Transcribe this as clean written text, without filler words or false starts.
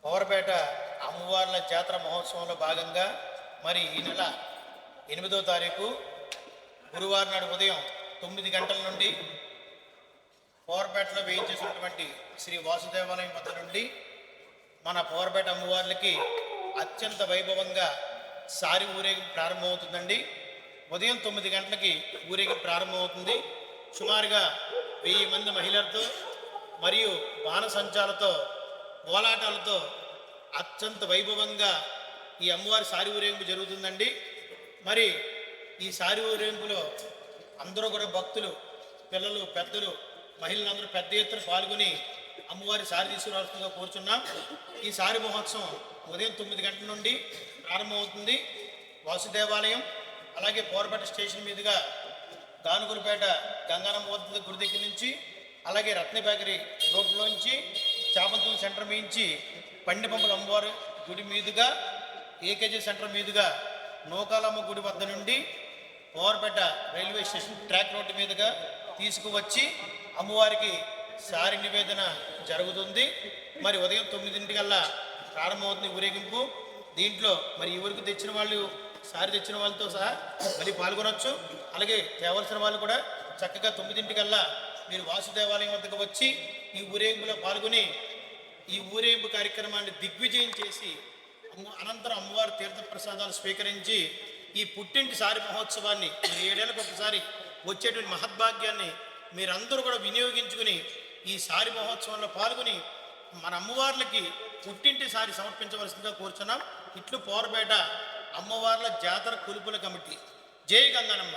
పవర్పేట అమ్మవార్ల జాతర మహోత్సవంలో భాగంగా మరి ఈ నెల 8వ తారీఖు గురువారం నాడు ఉదయం 9 గంటల నుండి పవర్పేటలో వేయించేసినటువంటి శ్రీ వాసుదేవాలయం వద్ద నుండి మన పవర్పేట అమ్మవార్లకి అత్యంత వైభవంగా సారి ఊరేగింపు ప్రారంభమవుతుందండి. ఉదయం 9 గంటలకి ఊరేగింపు ప్రారంభమవుతుంది. సుమారుగా 1000 మంది మహిళలతో మరియు బాణసంచాలతో కోలాటాలతో అత్యంత వైభవంగా ఈ అమ్మవారి సారి ఊరేగింపు జరుగుతుందండి. మరి ఈ సారి ఊరేగింపులో అందరూ కూడా భక్తులు, పిల్లలు, పెద్దలు, మహిళలందరూ పెద్ద ఎత్తున పాల్గొని అమ్మవారి సారి తీసుకురావాల్సిందిగా కోరుచున్నాం. ఈ సారి మహోత్సవం ఉదయం 9 గంటల నుండి ప్రారంభమవుతుంది. వాసుదేవాలయం అలాగే పవర్పేట స్టేషన్ మీదుగా గానుగులపేట గంగానమ్మ గుడి దగ్గర నుంచి అలాగే రత్న బేకరీ రోడ్లోంచి చాపంతూరు సెంటర్ మీంచి పండిపంపల అమ్మవారి గుడి మీదుగా ఏకేజీ సెంటర్ మీదుగా నూకాలమ్మ గుడి వద్ద నుండి Powerpet railway station track road మీదుగా తీసుకువచ్చి అమ్మవారికి సారి నివేదన జరుగుతుంది. మరి ఉదయం 9 ప్రారంభమవుతుంది ఊరేగింపు. దీంట్లో మరి ఎవరికి తెచ్చిన వాళ్ళు, సారి తెచ్చిన వాళ్ళతో సహా మళ్ళీ పాల్గొనవచ్చు. అలాగే తేవలసిన వాళ్ళు కూడా చక్కగా 9 మీరు వాసుదేవాలయం వద్దకు వచ్చి ఈ ఊరేగింపులో పాల్గొని ఈ ఊరేగింపు కార్యక్రమాన్ని దిగ్విజయం చేసి అనంతరం అమ్మవారి తీర్థప్రసాదాలు స్వీకరించి ఈ పుట్టింటి సారి మహోత్సవాన్ని 7 ఏళ్ళకు ఒకసారి వచ్చేటువంటి మహద్భాగ్యాన్ని మీరందరూ కూడా వినియోగించుకుని ఈ సారి మహోత్సవంలో పాల్గొని మన అమ్మవార్లకి పుట్టింటి సారి సమర్పించవలసిందిగా కోరుచున్నాం. ఇట్లు పవర్పేట అమ్మవార్ల జాతర కొలుపుల కమిటీ. జై గంగానమ్మ.